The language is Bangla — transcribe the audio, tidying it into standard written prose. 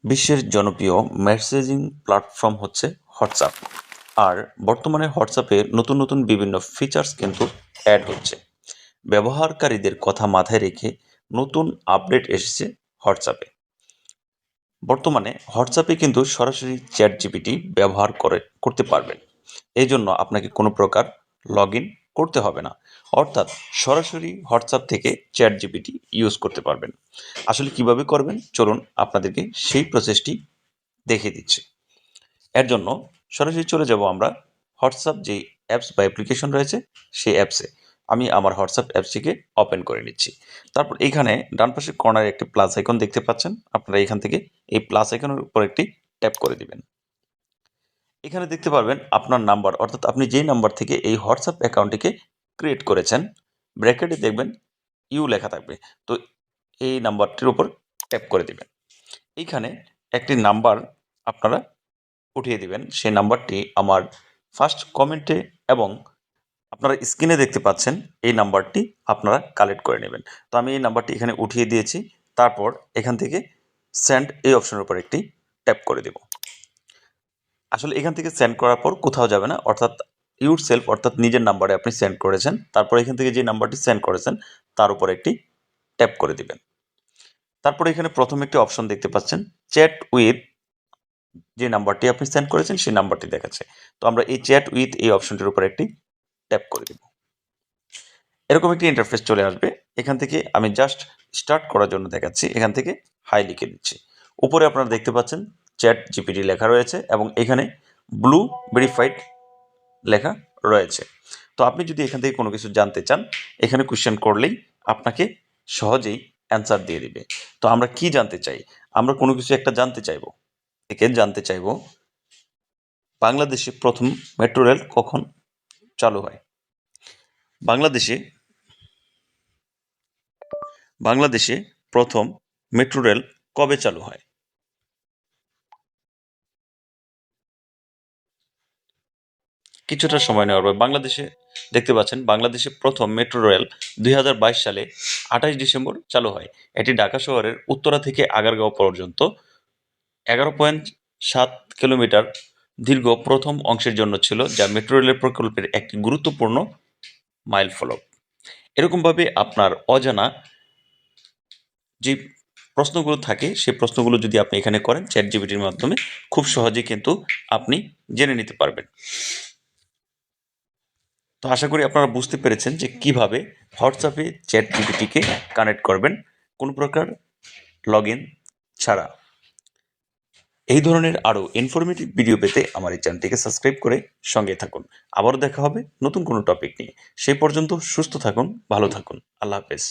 বিশ্বের জনপ্রিয় মেসেজিং প্ল্যাটফর্ম হচ্ছে হোয়াটসঅ্যাপ। আর বর্তমানে হোয়াটসঅ্যাপে নতুন নতুন বিভিন্ন ফিচার্স কিন্তু অ্যাড হচ্ছে। ব্যবহারকারীদের কথা মাথায় রেখে নতুন আপডেট এসেছে হোয়াটসঅ্যাপে। বর্তমানে হোয়াটসঅ্যাপে কিন্তু সরাসরি চ্যাট জিপিটি ব্যবহার করতে পারবেন। এই জন্য আপনাকে কোনো প্রকার লগ ইন করতে হবে না, অর্থাৎ সরাসরি হোয়াটসঅ্যাপ থেকে চ্যাট জিপিটি ইউজ করতে পারবেন। আসলে কিভাবে করবেন চলুন আপনাদেরকে সেই প্রসেসটি দেখিয়ে দিচ্ছি। এর জন্য সরাসরি চলে যাব আমরা হোয়াটসঅ্যাপ যেই অ্যাপস বা অ্যাপ্লিকেশন রয়েছে সেই অ্যাপসে। আমি আমার হোয়াটসঅ্যাপ অ্যাপসটিকে ওপেন করে নিচ্ছি। তারপর এইখানে ডান পাশের কর্নারে একটি প্লাস আইকন দেখতে পাচ্ছেন। আপনারা এখান থেকে এই প্লাস আইকনের উপর একটি ট্যাপ করে দিবেন। এখানে দেখতে পারবেন আপনার নাম্বার, অর্থাৎ আপনি যেই নাম্বার থেকে এই হোয়াটসঅ্যাপ অ্যাকাউন্টটিকে ক্রিয়েট করেছেন, ব্র্যাকেটে দেখবেন ইউ লেখা থাকবে। তো এই নাম্বারটির উপর ট্যাপ করে দিবেন। এইখানে একটি নাম্বার আপনারা উঠিয়ে দিবেন। সেই নাম্বারটি আমার ফার্স্ট কমেন্টে এবং আপনারা স্ক্রিনে দেখতে পাচ্ছেন এই নাম্বারটি আপনারা কালেক্ট করে নেবেন। তো আমি এই নাম্বারটি এখানে উঠিয়ে দিয়েছি। তারপর এখান থেকে সেন্ড এই অপশনের উপর একটি ট্যাপ করে দেব। আসলে এখান থেকে সেন্ড করার পর কোথাও যাবে না, অর্থাৎ ইউর সেলফ অর্থাৎ নিজের নাম্বারে আপনি সেন্ড করেছেন। তারপর এখান থেকে যে নাম্বারটি সেন্ড করেছেন তার উপর একটি ট্যাপ করে দিবেন। তারপর এখানে প্রথম একটি অপশন দেখতে পাচ্ছেন চ্যাট উইথ, যে নাম্বারটি আপনি সেন্ড করেছেন সেই নাম্বারটি দেখাচ্ছে। তো আমরা এই চ্যাট উইথ এই অপশনটির উপর একটি ট্যাপ করে দেব। এরকম একটি ইন্টারফেস চলে আসবে। এখান থেকে আমি জাস্ট স্টার্ট করার জন্য দেখাচ্ছি, এখান থেকে হাই লিখে দিচ্ছি। উপরে আপনারা দেখতে পাচ্ছেন চ্যাট জিপিটি লেখা রয়েছে এবং এখানে ব্লু ভেরিফাইড লেখা রয়েছে। তো আপনি যদি এখান থেকে কোনো কিছু জানতে চান, এখানে কোয়েশ্চেন করলেই আপনাকে সহজেই অ্যান্সার দিয়ে দিবে। তো আমরা কি জানতে চাই? আমরা কোনো কিছু একটা জানতে চাইবো। জানতে চাইবো বাংলাদেশে প্রথম মেট্রো রেল কখন চালু হয়? বাংলাদেশে প্রথম মেট্রো রেল কবে চালু হয়? কিছুটা সময় নেওয়ার পর বাংলাদেশে দেখতে পাচ্ছেন বাংলাদেশে প্রথম মেট্রো রেল 2022 সালে 28 ডিসেম্বর চালু হয়। এটি ঢাকা শহরের উত্তরা থেকে আগারগাঁও পর্যন্ত 11.7 কিলোমিটার দীর্ঘ প্রথম অংশের জন্য ছিল, যা মেট্রো রেলের প্রকল্পের একটি গুরুত্বপূর্ণ মাইলফলক। এরকমভাবে আপনার অজানা যে প্রশ্নগুলো থাকে সেই প্রশ্নগুলো যদি আপনি এখানে করেন চ্যাট জিপিটির মাধ্যমে, খুব সহজেই কিন্তু আপনি জেনে নিতে পারবেন। তো আশা করি আপনারা বুঝতে পেরেছেন যে কিভাবে হোয়াটসঅ্যাপে চ্যাট জিপিটিকে কানেক্ট করবেন কোনো প্রকার লগ ইন ছাড়া। এই ধরনের আরও ইনফরমেটিভ ভিডিও পেতে আমার এই চ্যানেলটিকে সাবস্ক্রাইব করে সঙ্গে থাকুন। আবারও দেখা হবে নতুন কোনো টপিক নিয়ে। সেই পর্যন্ত সুস্থ থাকুন, ভালো থাকুন। আল্লাহ হাফেজ।